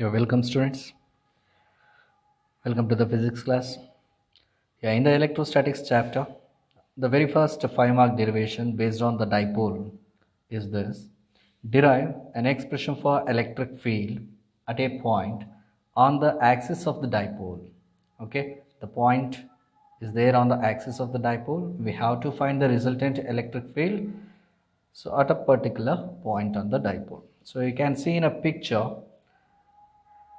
You're welcome, students. Welcome to the physics class. In the electrostatics chapter, the very first 5-mark derivation based on the dipole is this: derive an expression for electric field at a point on the axis of the dipole. Okay, the point is there on the axis of the dipole. We have to find the resultant electric field. So at a particular point on the dipole. So you can see in a picture,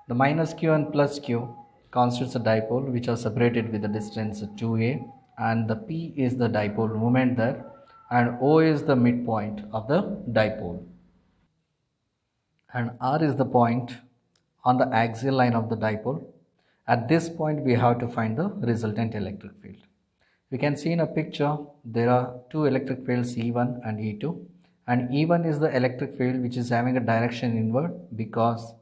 the minus q and plus q constitutes a dipole which are separated with the distance 2a, and the p is the dipole moment there, and o is the midpoint of the dipole, and r is the point on the axial line of the dipole. At this point we have to find the resultant electric field. We can see in a picture there are two electric fields E1 and E2, and E1 is the electric field which is having a direction inward because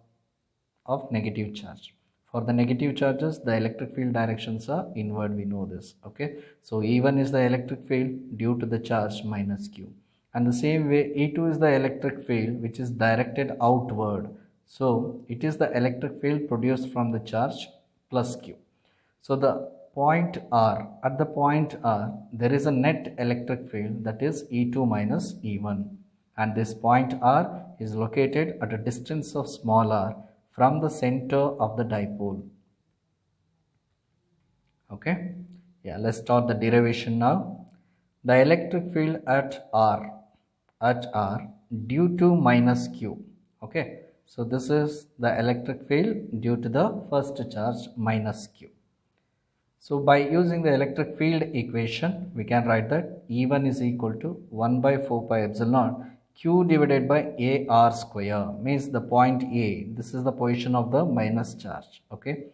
of negative charge. For the negative charges, the electric field directions are inward, we know this. Okay, so E1 is the electric field due to the charge minus q, and the same way E2 is the electric field which is directed outward, so it is the electric field produced from the charge plus q. So the point R, at the point R there is a net electric field, that is E2 minus E1, and this point R is located at a distance of small r from the center of the dipole. Okay, let's start the derivation now. The electric field at R due to minus q. Okay, so this is the electric field due to the first charge minus q. So by using the electric field equation, we can write that E1 is equal to 1 by 4 pi epsilon q divided by ar square, means the point A, this is the position of the minus charge. Okay,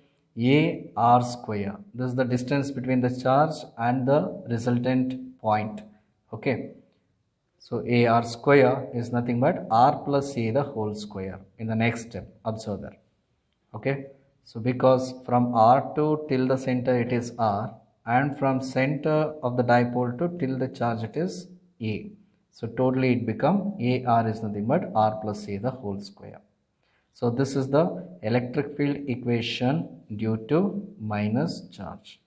ar square, this is the distance between the charge and the resultant point. Okay, so ar square is nothing but r plus a the whole square in the next step. Observe that. Okay, so because from R2 till the center it is R, and from center of the dipole to till the charge it is A. So totally it become AR is nothing but R plus A the whole square. So this is the electric field equation due to minus charge.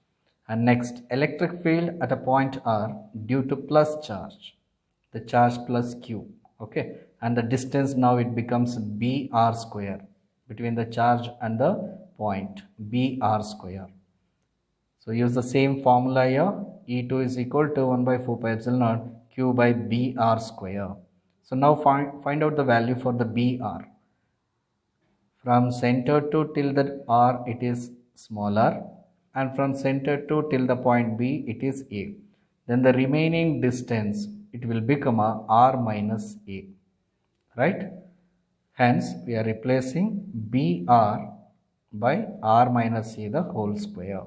And next, electric field at a point R due to plus charge, the charge plus Q. Okay, and the distance now it becomes BR square between the charge and the point, BR square. So use the same formula here. E2 is equal to 1 by 4 pi epsilon naught q by BR square. So now find out the value for the BR. From center to till the R it is smaller, and from center to till the point B it is A. Then the remaining distance it will become a R minus A, right? Hence we are replacing BR by R minus A the whole square.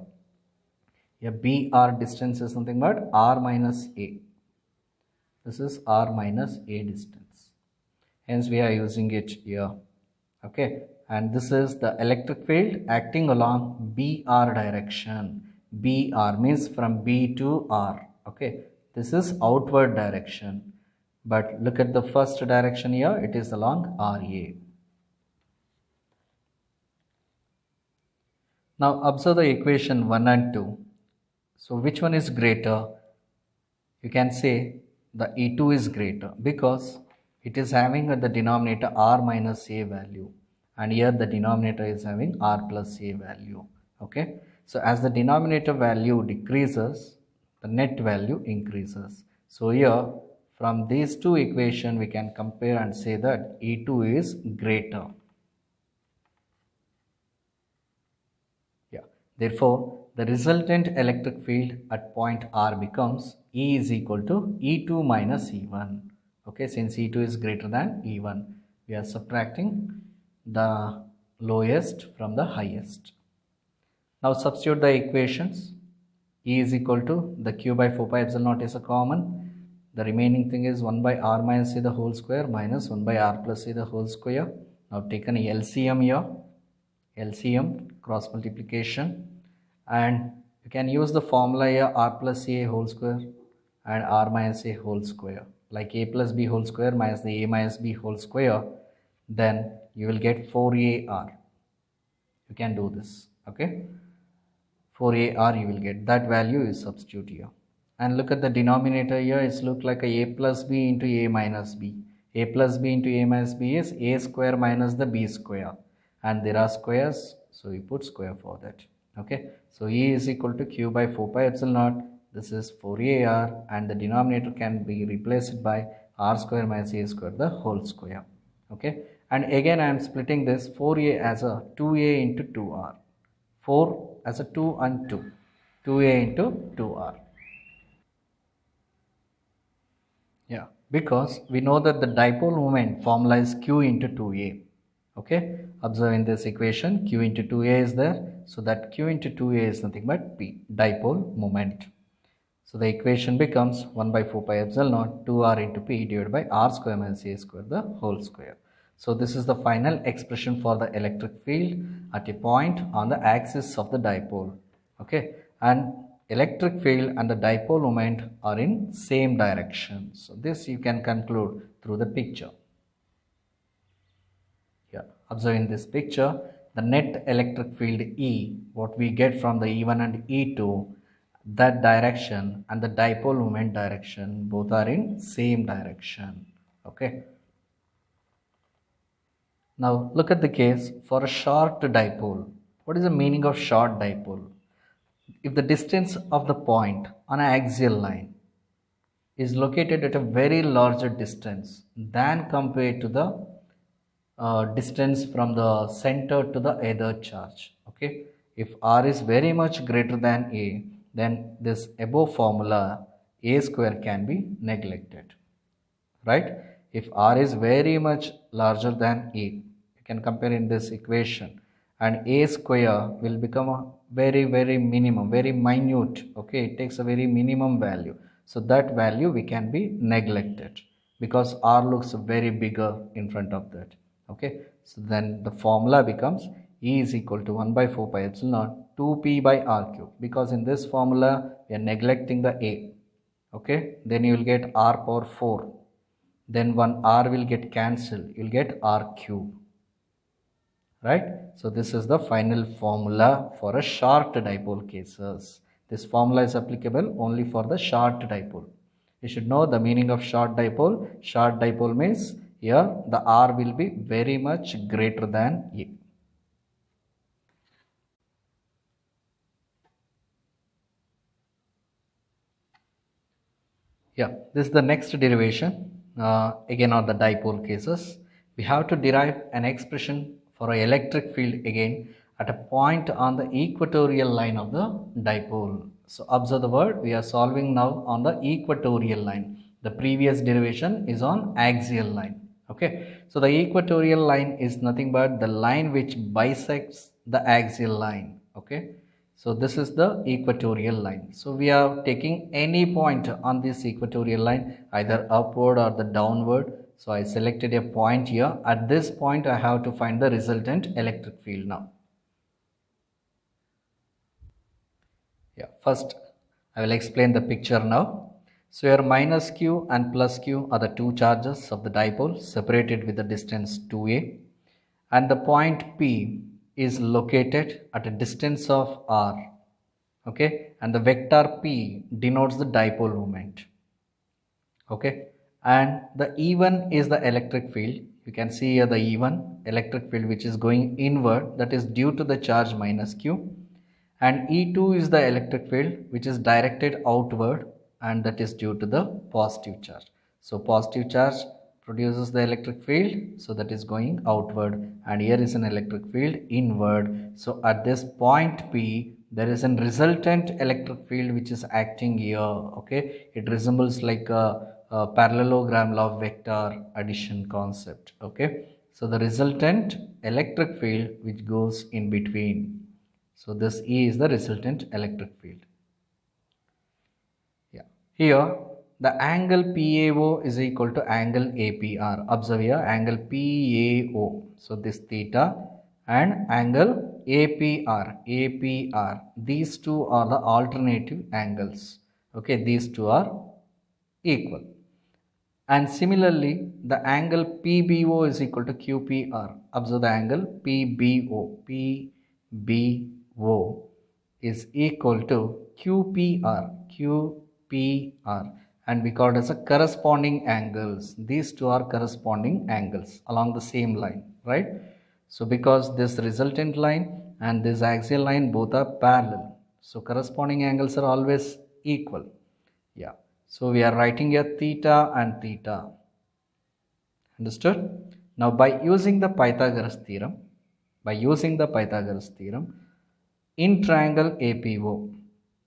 Here BR distance is something but R minus A. This is R minus A distance. Hence we are using it here. Okay, and this is the electric field acting along BR direction. BR means from B to R. Okay, this is outward direction. But look at the first direction here, it is along RA. Now observe the equation 1 and 2. So which one is greater? You can say the E2 is greater because it is having at the denominator R minus A value, and here the denominator is having R plus A value. Okay, so as the denominator value decreases, the net value increases. So here from these two equations we can compare and say that E2 is greater. Therefore, the resultant electric field at point R becomes E is equal to E2 minus E1. Okay, since E2 is greater than E1, we are subtracting the lowest from the highest. Now substitute the equations. E is equal to the q by 4 pi epsilon naught is a common. The remaining thing is 1 by R minus A the whole square minus 1 by R plus A the whole square. Now take an LCM here. LCM, cross multiplication, and you can use the formula here R plus A whole square and R minus A whole square, like A plus B whole square minus the A minus B whole square. Then you will get 4AR. You can do this. Okay. 4ar you will get. That value is substitute here. And look at the denominator here. It's look like a plus b into a minus b. A plus b into a minus b is a square minus the b square. And there are squares, so we put square for that. Okay. So E is equal to q by 4 pi epsilon naught. This is 4ar, and the denominator can be replaced by r square minus a square the whole square. Okay. And again I am splitting this 4a as a 2a into 2r. 4 as a 2 and 2. 2a into 2r. Yeah, because we know that the dipole moment formula is q into 2a. Okay, observe in this equation q into 2a is there, so that q into 2a is nothing but p, dipole moment. So the equation becomes 1 by 4 pi epsilon naught 2r into p divided by r square minus a square the whole square. So this is the final expression for the electric field at a point on the axis of the dipole. Okay, and electric field and the dipole moment are in same direction. So this you can conclude through the picture. Yeah, observe in this picture the net electric field E, what we get from the E1 and E2, that direction and the dipole moment direction both are in same direction. Okay. Now look at the case for a short dipole. What is the meaning of short dipole? If the distance of the point on an axial line is located at a very larger distance than compared to the distance from the center to the other charge. Okay, if r is very much greater than a, then this above formula a square can be neglected, right? If r is very much larger than a, you can compare in this equation, and a square will become a very minimum, very minute. Okay, it takes a very minimum value, so that value we can be neglected because r looks very bigger in front of that. Okay, so then the formula becomes E is equal to 1 by 4 pi epsilon naught 2p by r cube, because in this formula we are neglecting the a. Okay, then you will get r power 4, then one r will get cancelled, you will get r cube, right? So this is the final formula for a short dipole cases. This formula is applicable only for the short dipole. You should know the meaning of short dipole. Short dipole means here the r will be very much greater than a. Yeah, this is the next derivation. Again on the dipole cases, we have to derive an expression for an electric field again at a point on the equatorial line of the dipole. So observe the word, we are solving now on the equatorial line. The previous derivation is on axial line. Okay, so the equatorial line is nothing but the line which bisects the axial line. Okay, so this is the equatorial line. So we are taking any point on this equatorial line, either upward or the downward. So I selected a point here. At this point I have to find the resultant electric field now. Yeah, first I will explain the picture now. So here minus q and plus q are the two charges of the dipole separated with the distance 2a, and the point P is located at a distance of r. Okay, and the vector P denotes the dipole moment. Okay, and the E1 is the electric field. You can see here the E1 electric field which is going inward, that is due to the charge minus q, and E2 is the electric field which is directed outward, and that is due to the positive charge. So positive charge produces the electric field, so that is going outward, and here is an electric field inward. So at this point P there is a resultant electric field which is acting here. Okay, it resembles like a parallelogram law of vector addition concept. Okay, so the resultant electric field which goes in between. So this E is the resultant electric field. Yeah, here the angle PAO is equal to angle APR. Observe here angle PAO. So this theta and angle APR. These two are the alternative angles. Okay, these two are equal. And similarly, the angle PBO is equal to QPR. Observe the angle PBO. BO is equal to QPR, and we call it as a corresponding angles. These two are corresponding angles along the same line, right? So because this resultant line and this axial line both are parallel, so corresponding angles are always equal. Yeah, so we are writing a theta and theta. Understood? Now by using the Pythagoras theorem, in triangle APO,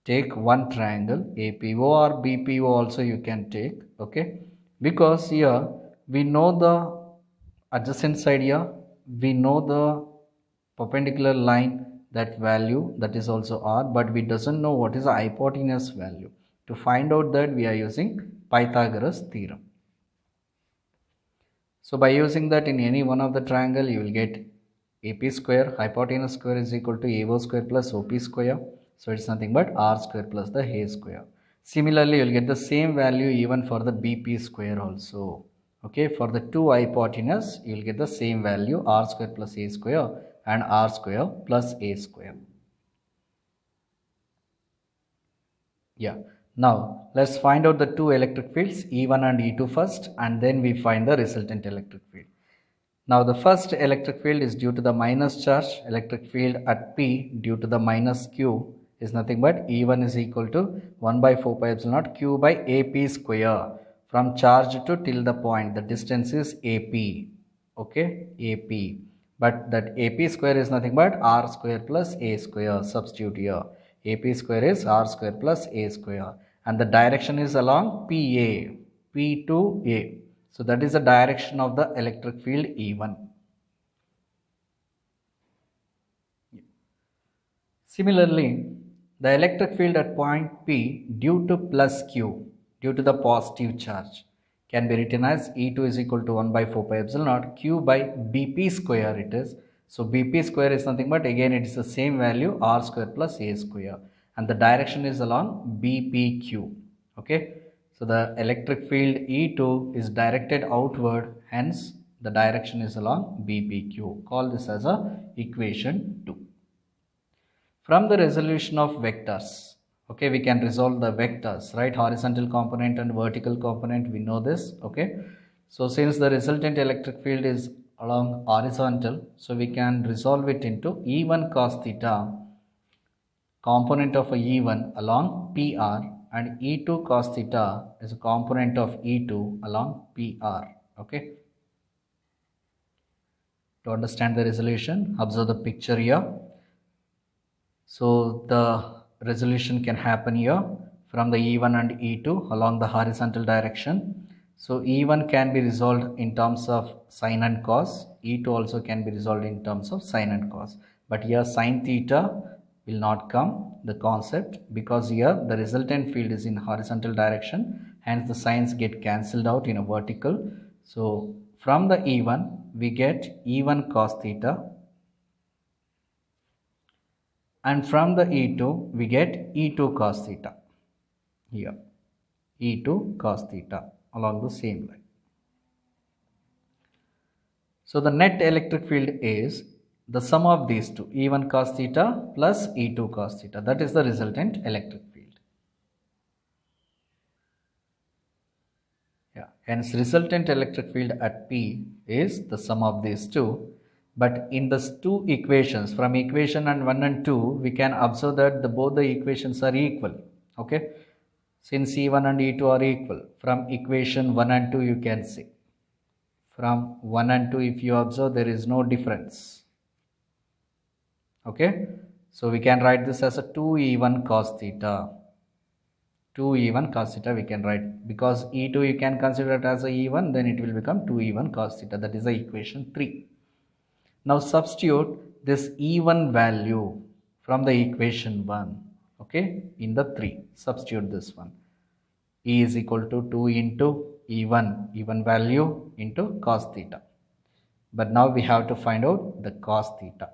take one triangle APO or BPO also you can take, okay? Because here we know the adjacent side here, we know the perpendicular line, that value, that is also R, but we doesn't know what is the hypotenuse value. To find out that, we are using Pythagoras theorem. So by using that in any one of the triangle, you will get AP square, hypotenuse square is equal to AO square plus OP square. So it's nothing but R square plus the A square. Similarly, you will get the same value even for the BP square also. Okay, for the two hypotenuse, you will get the same value, R square plus A square and R square plus A square. Yeah. Now let's find out the two electric fields E1 and E2 first, and then we find the resultant electric field. Now the first electric field is due to the minus charge. Electric field at P due to the minus Q is nothing but E1 is equal to 1 by 4 pi epsilon naught Q by AP square. From charge to till the point, the distance is AP. Okay, AP. But that AP square is nothing but R square plus A square. Substitute here. AP square is R square plus A square. And the direction is along PA. P to A. So that is the direction of the electric field E1. Similarly, the electric field at point P due to plus Q, due to the positive charge, can be written as E2 is equal to 1 by 4 pi epsilon naught Q by BP square it is. So BP square is nothing but, again it is the same value, R square plus A square, and the direction is along BPQ. Okay. So the electric field E2 is directed outward, hence the direction is along BPQ. Call this as a equation 2. From the resolution of vectors, okay, we can resolve the vectors, right? Horizontal component and vertical component, we know this, okay? So since the resultant electric field is along horizontal, so we can resolve it into E1 cos theta, component of a E1 along PR, and E2 cos theta is a component of E2 along PR. Okay. To understand the resolution, observe the picture here. So the resolution can happen here from the E1 and E2 along the horizontal direction. So E1 can be resolved in terms of sine and cos. E2 also can be resolved in terms of sine and cos. But here sine theta will not come the concept, because here the resultant field is in horizontal direction, hence the sines get cancelled out in a vertical. So from the E1 we get E1 cos theta, and from the E2 we get E2 cos theta. Here E2 cos theta along the same line. So the net electric field is the sum of these two, E1 cos theta plus E2 cos theta. That is the resultant electric field. Yeah. Hence resultant electric field at P is the sum of these two. But in the two equations, from equation 1 and 2, we can observe that both the equations are equal. Okay. Since E1 and E2 are equal, from equation 1 and 2 you can see. From 1 and 2, if you observe, there is no difference. Okay, so we can write this as a 2E1 cos theta. 2E1 cos theta we can write, because E2 you can consider it as a E1, then it will become 2E1 cos theta. That is the equation 3. Now substitute this E1 value from the equation 1, okay, in the 3. Substitute this one. E is equal to 2 into E1 value into cos theta. But now we have to find out the cos theta.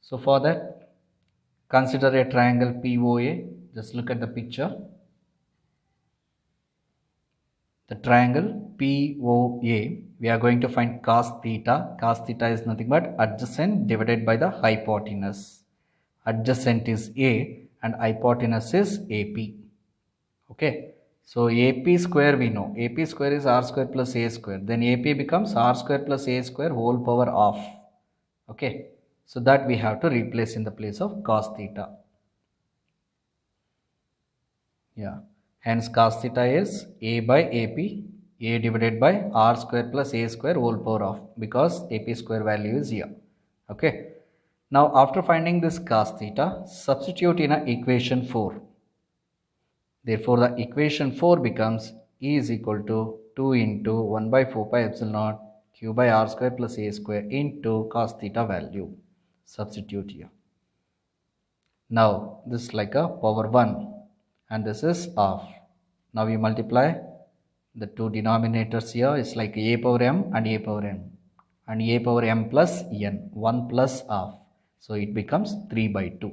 So for that, consider a triangle POA. Just look at the picture. the triangle POA, we are going to find cos theta. Cos theta is nothing but adjacent divided by the hypotenuse. Adjacent is A and hypotenuse is AP. Okay. So AP square we know. AP square is R square plus A square. Then AP becomes R square plus A square whole power of. Okay. So that we have to replace in the place of cos theta. Yeah. Hence cos theta is A by AP. A divided by R square plus A square whole power of, because AP square value is here. Okay. Now after finding this cos theta, substitute in equation 4. Therefore, the equation 4 becomes E is equal to 2 into 1 by 4 pi epsilon naught q by r square plus a square into cos theta value. Substitute here. Now, this is like a power 1 and this is half. Now, we multiply the two denominators here. It's like a power m and a power n. And a power m plus n, 1 plus half. So, it becomes 3 by 2.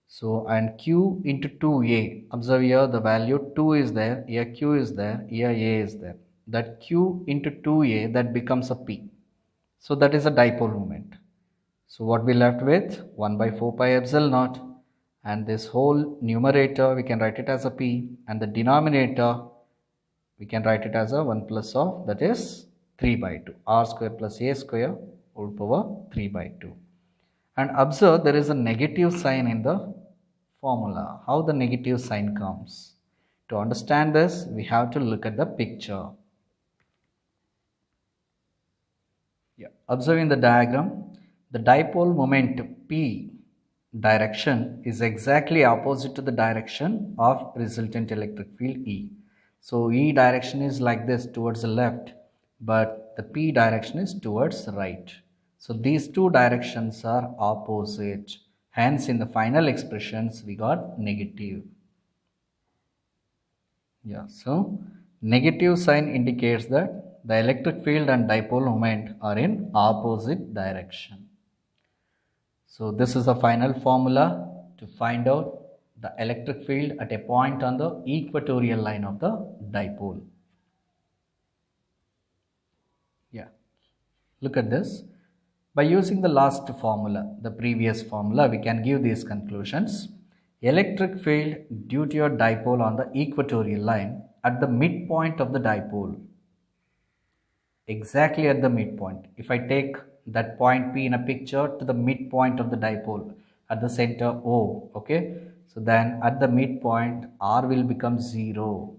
So, and q into 2a, observe here the value 2 is there, here q is there, here a is there. That q into 2a, that becomes a p. So, that is a dipole moment. So, what we left with? 1 by 4 pi epsilon naught, and this whole numerator we can write it as a p, and the denominator we can write it as a 1 plus of, that is 3 by 2, r square plus a square whole power 3 by 2. And observe there is a negative sign in the formula. How the negative sign comes? To understand this, we have to look at the picture. Yeah. Observing the diagram, the dipole moment P direction is exactly opposite to the direction of resultant electric field E. So E direction is like this towards the left, but the P direction is towards the right. So these two directions are opposite. Hence, in the final expressions, we got negative. Yeah, so negative sign indicates that the electric field and dipole moment are in opposite direction. So this is the final formula to find out the electric field at a point on the equatorial line of the dipole. Yeah, look at this. By using the last formula, the previous formula, we can give these conclusions. Electric field due to your dipole on the equatorial line at the midpoint of the dipole. Exactly at the midpoint. If I take that point P in a picture to the midpoint of the dipole at the center O, okay? So then at the midpoint R will become 0.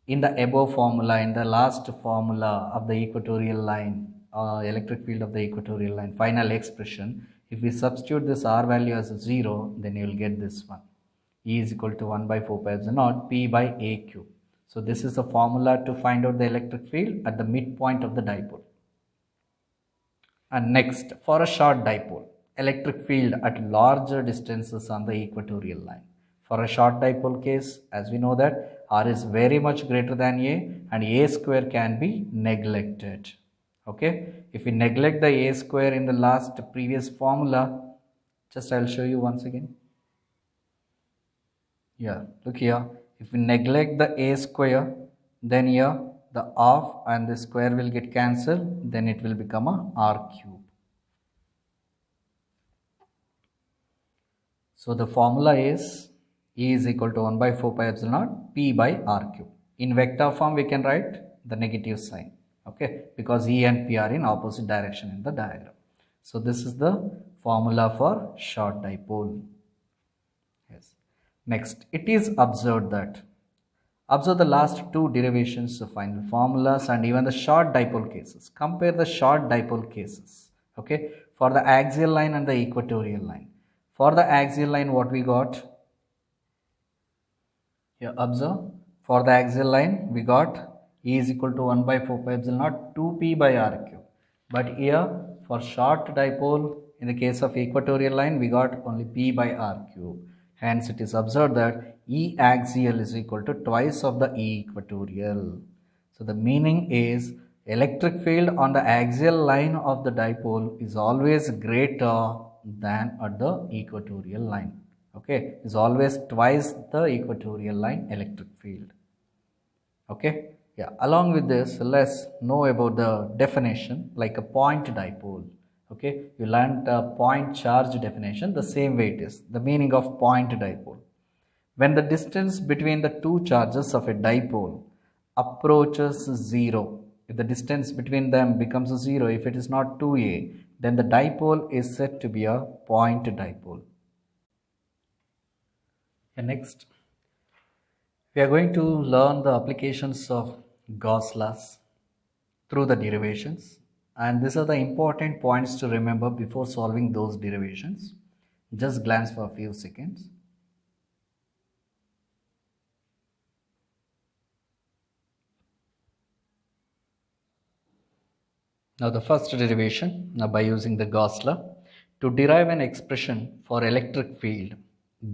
In the above formula, in the last formula of the equatorial line, electric field of the equatorial line, final expression, if we substitute this R value as 0, then you will get this one. E is equal to 1 by 4 pi epsilon naught P by AQ. So this is the formula to find out the electric field at the midpoint of the dipole. And next, for a short dipole, electric field at larger distances on the equatorial line. For a short dipole case, as we know that R is very much greater than A and A square can be neglected. Okay, if we neglect the A square in the previous formula, just I will show you once again. Yeah, look here. If we neglect the A square, then here the half and the square will get cancelled, then it will become a R cube. So the formula is E is equal to 1 by 4 pi epsilon naught P by R cube. In vector form, we can write the negative sign. Okay, because E and P are in opposite direction in the diagram. So this is the formula for short dipole. Yes. Next, it is observed that, observe the last two derivations of final formulas and even the short dipole cases. Compare the short dipole cases. Okay, for the axial line and the equatorial line. For the axial line, what we got? Here, observe. For the axial line, we got E is equal to 1 by 4 pi epsilon naught 2P by R cube. But here, for short dipole, in the case of equatorial line, we got only P by R cube. Hence, it is observed that E axial is equal to twice of the E equatorial. So, the meaning is electric field on the axial line of the dipole is always greater than at the equatorial line. Okay, is always twice the equatorial line electric field. Okay, yeah, along with this, let's know about the definition like a point dipole. Okay, you learned the point charge definition the same way it is. The meaning of point dipole. When the distance between the two charges of a dipole approaches 0, if the distance between them becomes 0, if it is not 2a, then the dipole is said to be a point dipole. And next, we are going to learn the applications of Gauss laws through the derivations, and these are the important points to remember before solving those derivations. Just glance for a few seconds. Now the first derivation, now by using the Gauss law, to derive an expression for electric field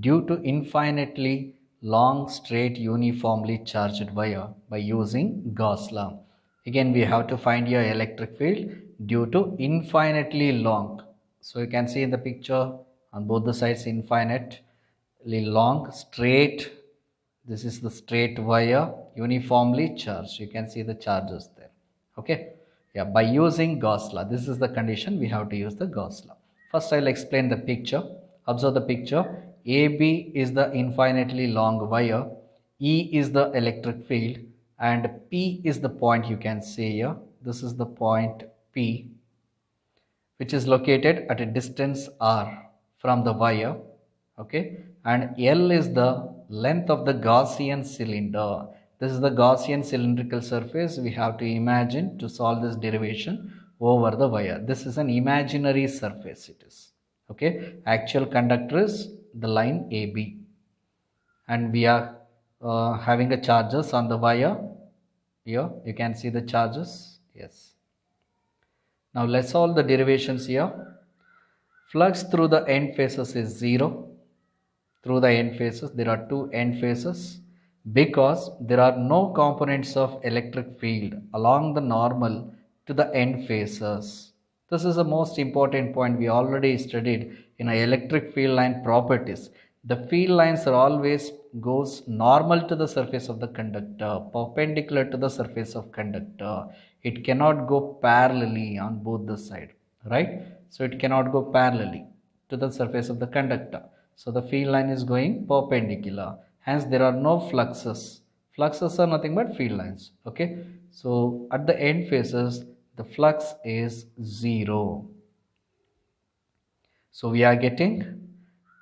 due to infinitely long straight uniformly charged wire by using Gauss law. Again we have to find your electric field due to infinitely long. So you can see in the picture on both the sides infinitely long straight. This is the straight wire uniformly charged. You can see the charges there. Okay. Yeah, by using Gauss law, this is the condition we have to use the Gauss law. First, I'll explain the picture. Observe the picture. AB is the infinitely long wire, E is the electric field, and P is the point you can see here. This is the point P, which is located at a distance r from the wire. Okay, and L is the length of the Gaussian cylinder. This is the Gaussian cylindrical surface we have to imagine to solve this derivation over the wire. This is an imaginary surface it is. Okay, actual conductor is the line AB, and we are having a charges on the wire. Here you can see the charges. Yes. Now let's solve the derivations here. Flux through the end faces is 0. Through the end faces, there are two end faces because there are no components of electric field along the normal to the end faces. This is the most important point we already studied in our electric field line properties. The field lines are always goes normal to the surface of the conductor, perpendicular to the surface of conductor. It cannot go parallelly on both the side, right? So it cannot go parallelly to the surface of the conductor. So the field line is going perpendicular. Hence there are no fluxes. Fluxes are nothing but field lines. Okay. So at the end faces the flux is 0. So we are getting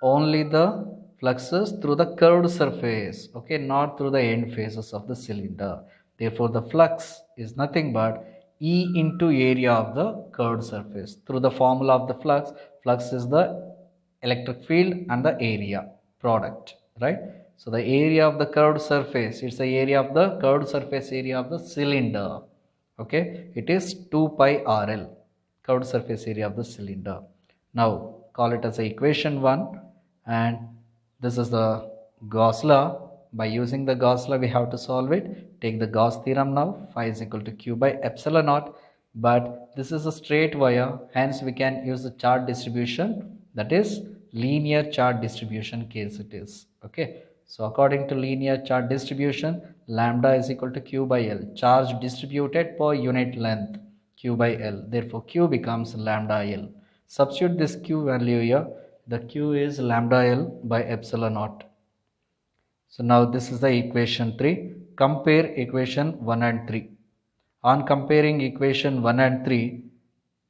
only the fluxes through the curved surface. Okay. Not through the end faces of the cylinder. Therefore the flux is nothing but E into area of the curved surface. Through the formula of the flux, flux is the electric field and the area product, right? So the area of the curved surface, it's the area of the curved surface area of the cylinder. Okay, it is 2 pi RL, curved surface area of the cylinder. Now call it as a equation 1, and this is the Gauss law. By using the Gauss law we have to solve it. Take the Gauss theorem now. Phi is equal to Q by epsilon naught, but this is a straight wire, hence we can use the charge distribution, that is linear charge distribution case it is. Okay, so according to linear charge distribution, lambda is equal to Q by L, charge distributed per unit length, Q by L. Therefore Q becomes lambda L. Substitute this Q value here. The Q is lambda L by epsilon naught. So now this is the equation 3. Compare equation 1 and 3. On comparing equation 1 and 3,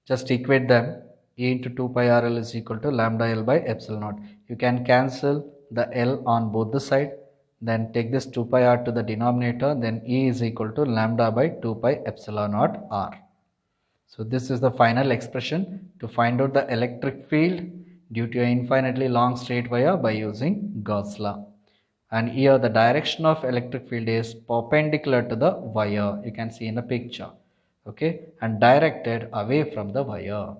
just equate them. E into 2 pi RL is equal to lambda L by epsilon naught. You can cancel the L on both the side. Then take this 2 pi R to the denominator. Then E is equal to lambda by 2 pi epsilon naught R. So this is the final expression to find out the electric field due to an infinitely long straight wire by using Gauss law. And here the direction of electric field is perpendicular to the wire, you can see in the picture, okay, and directed away from the wire.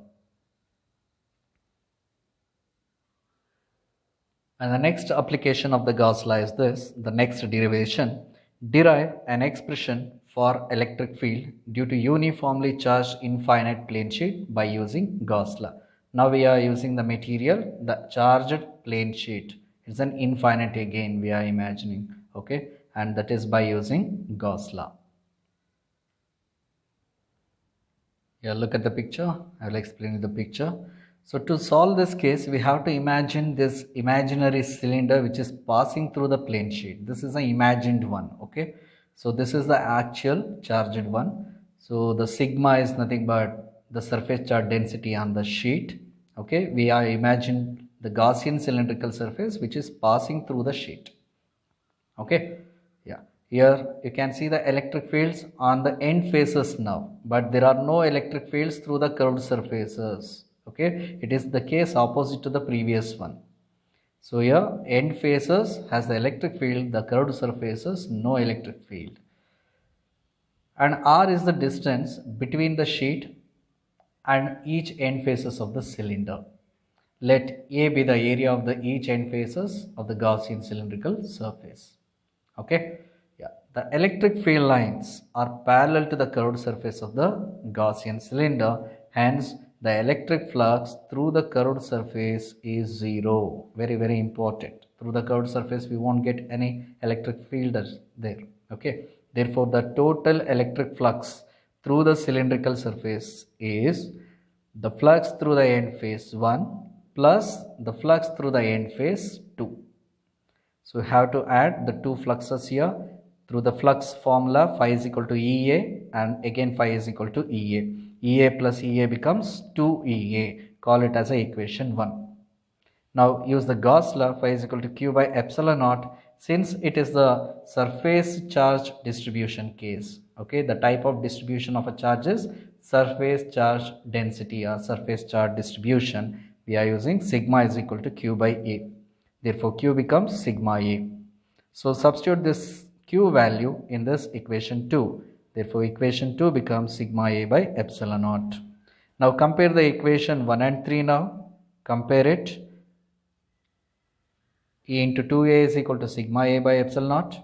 And the next application of the Gauss law is this, the next derivation. Derive an expression for electric field due to uniformly charged infinite plane sheet by using Gauss law. Now we are using the material, the charged plane sheet. It's an infinite again we are imagining, okay, and that is by using Gauss law. Yeah, look at the picture. I will explain you the picture. So to solve this case, we have to imagine this imaginary cylinder which is passing through the plane sheet. This is an imagined one, okay? So this is the actual charged one. So the sigma is nothing but the surface charge density on the sheet, okay? We are imagined the Gaussian cylindrical surface which is passing through the sheet, okay? Yeah, here you can see the electric fields on the end faces now, but there are no electric fields through the curved surfaces, okay? It is the case opposite to the previous one. So here end faces has the electric field, the curved surfaces no electric field. And r is the distance between the sheet and each end faces of the cylinder. Let A be the area of the each end faces of the Gaussian cylindrical surface. Okay, yeah, the electric field lines are parallel to the curved surface of the Gaussian cylinder, hence the electric flux through the curved surface is zero. Very important. Through the curved surface we won't get any electric field there, okay? Therefore the total electric flux through the cylindrical surface is the flux through the end phase 1 plus the flux through the end phase 2. So we have to add the two fluxes here. Through the flux formula, phi is equal to Ea, and again phi is equal to Ea. Ea plus Ea becomes 2Ea. Call it as a equation 1. Now use the Gauss law, phi is equal to Q by epsilon naught, since it is the surface charge distribution case. Okay, the type of distribution of a charge is surface charge density or surface charge distribution. We are using sigma is equal to Q by A. Therefore Q becomes sigma A. So substitute this Q value in this equation 2. Therefore equation 2 becomes sigma A by epsilon naught. Now compare the equation 1 and 3 now. Compare it. E into 2A is equal to sigma A by epsilon naught.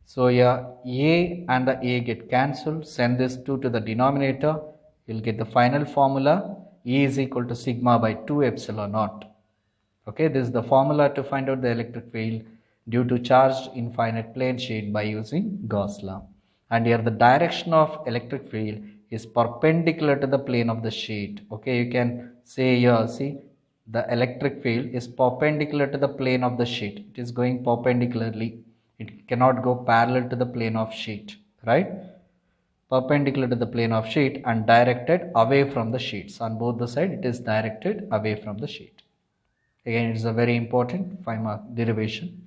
So here A and the A get cancelled. Send this 2 to the denominator. You will get the final formula. E is equal to sigma by 2 epsilon naught. Okay, this is the formula to find out the electric field due to charged infinite plane sheet by using Gauss law. And here the direction of electric field is perpendicular to the plane of the sheet. Okay, you can say here, see, the electric field is perpendicular to the plane of the sheet. It is going perpendicularly. It cannot go parallel to the plane of sheet, right? Perpendicular to the plane of sheet and directed away from the sheets. On both the side, it is directed away from the sheet. Again, it is a very important 5-mark derivation.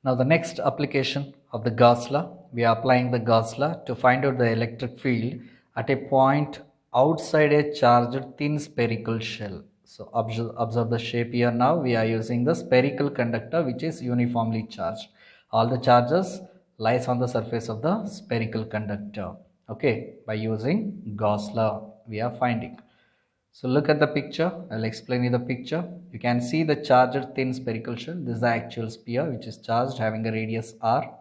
Now the next application of the Gauss law, we are applying the Gauss law to find out the electric field at a point outside a charged thin spherical shell. So observe the shape here now. We are using the spherical conductor which is uniformly charged. All the charges lies on the surface of the spherical conductor. Okay, by using Gauss law we are finding. So look at the picture. I will explain you the picture. You can see the charged thin spherical shell. This is the actual sphere which is charged having a radius r.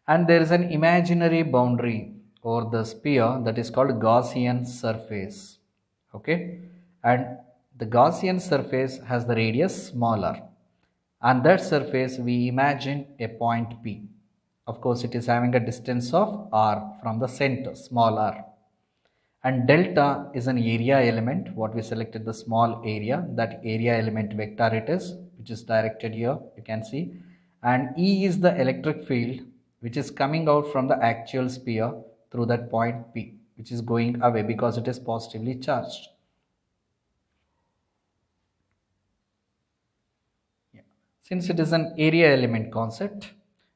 And there is an imaginary boundary over the sphere that is called Gaussian surface. Okay. And the Gaussian surface has the radius smaller. On that surface we imagine a point P. Of course it is having a distance of r from the center, small r. And delta is an area element, what we selected the small area, that area element vector it is, which is directed here, you can see. And E is the electric field which is coming out from the actual sphere through that point P, which is going away because it is positively charged. Yeah. Since it is an area element concept,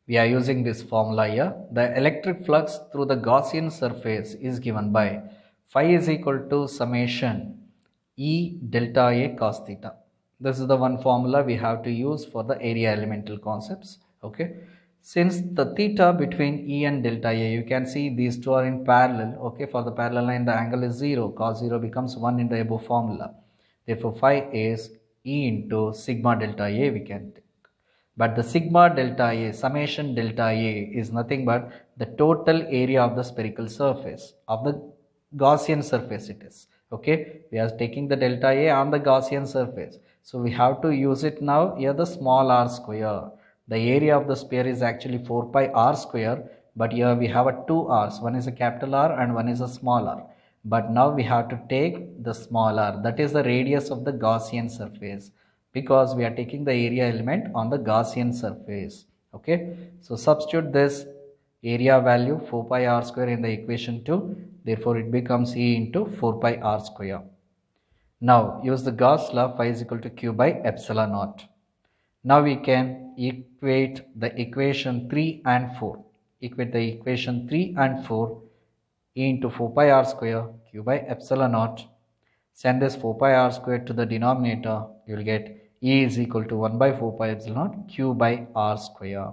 we are using this formula here. The electric flux through the Gaussian surface is given by phi is equal to summation E delta A cos theta. This is the one formula we have to use for the area elemental concepts. Okay. Since the theta between E and delta A, you can see these two are in parallel. Okay. For the parallel line, the angle is 0. Cos 0 becomes 1 in the above formula. Therefore, phi is E into sigma delta A we can take. But the sigma delta A, summation delta A is nothing but the total area of the spherical surface of the Gaussian surface it is. Okay, we are taking the delta A on the Gaussian surface. So we have to use it now. Here the small r square. The area of the sphere is actually 4 pi r square, but here we have a two r's. One is a capital R and one is a small r. But now we have to take the small r. That is the radius of the Gaussian surface, because we are taking the area element on the Gaussian surface. Okay. So substitute this area value 4 pi r square in the equation 2. Therefore, it becomes E into 4 pi r square. Now, use the Gauss law, phi is equal to Q by epsilon naught. Now, we can equate the equation 3 and 4. Equate the equation 3 and 4 E into 4 pi r square Q by epsilon naught. Send this 4 pi r square to the denominator. You will get E is equal to 1 by 4 pi epsilon naught Q by r square.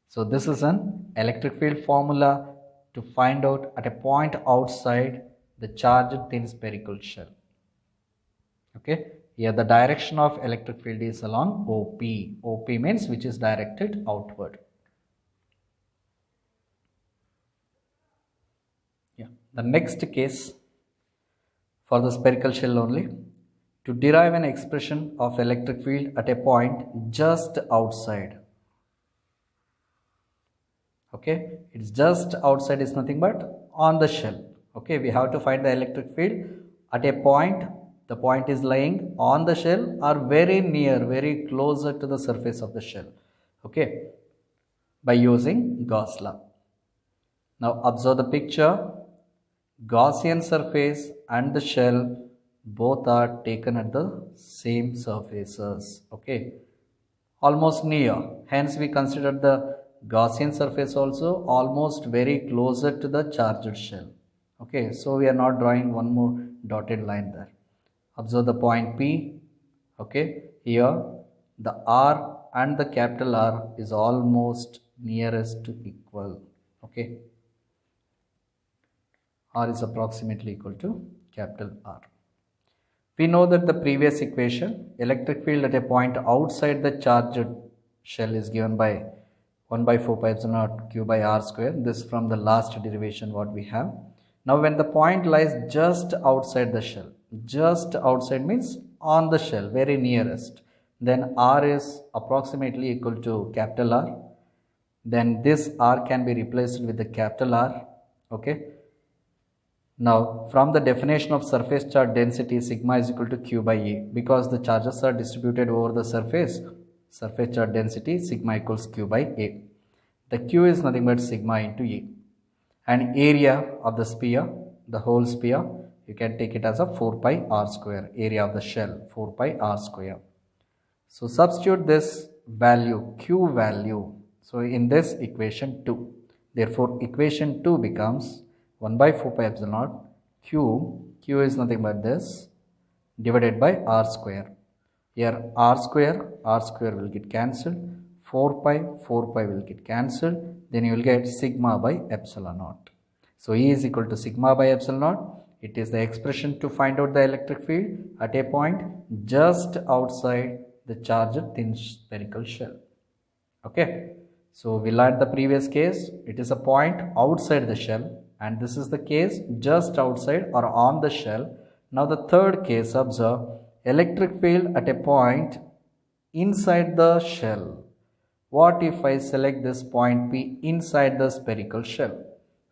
So this is an electric field formula to find out at a point outside the charged thin spherical shell. Okay, here the direction of electric field is along OP. OP means which is directed outward. Yeah, the next case for the spherical shell only. To derive an expression of electric field at a point just outside. Okay, it's just outside is nothing but on the shell. Okay, we have to find the electric field at a point. The point is lying on the shell or very near, very closer to the surface of the shell. Okay, by using Gauss law. Now observe the picture. Gaussian surface and the shell both are taken at the same surfaces. Okay, almost near. Hence we consider the Gaussian surface also almost very closer to the charged shell. Okay, so we are not drawing one more dotted line there. Observe the point P. Okay, here the R and the capital R is almost nearest to equal. Okay, R is approximately equal to capital R. We know that the previous equation, electric field at a point outside the charged shell is given by 1 by 4 pi epsilon naught Q by R square. This from the last derivation what we have. Now when the point lies just outside the shell, just outside means on the shell, very nearest, then R is approximately equal to capital R. Then this R can be replaced with the capital R. Okay. Now from the definition of surface charge density, sigma is equal to Q by E. Because the charges are distributed over the surface charge density sigma equals Q by A. The Q is nothing but sigma into E. And area of the sphere, the whole sphere, you can take it as a 4 pi r square, area of the shell, 4 pi r square. So substitute this value, Q value, so in this equation 2. Therefore, equation 2 becomes 1 by 4 pi epsilon naught Q is nothing but this, divided by r square. Here r square will get cancelled, 4 pi will get cancelled, then you will get sigma by epsilon naught. So E is equal to sigma by epsilon naught. It is the expression to find out the electric field at a point just outside the charged thin spherical shell. Okay, so we learned the previous case, it is a point outside the shell, and this is the case just outside or on the shell. Now the third case, observe electric field at a point inside the shell. What if I select this point P inside the spherical shell?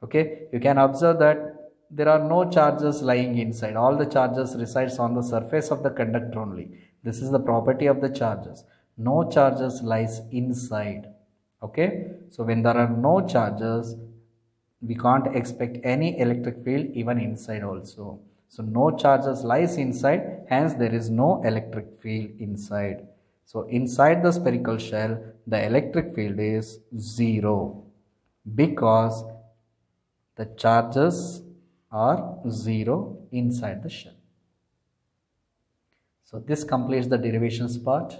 Okay, you can observe that there are no charges lying inside. All the charges resides on the surface of the conductor only. This is the property of the charges. No charges lies inside. Okay, so when there are no charges, we can't expect any electric field even inside also. So no charges lies inside, hence there is no electric field inside. So inside the spherical shell, the electric field is 0 because the charges are 0 inside the shell. So this completes the derivations part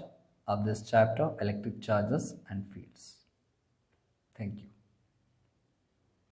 of this chapter, electric charges and fields. Thank you.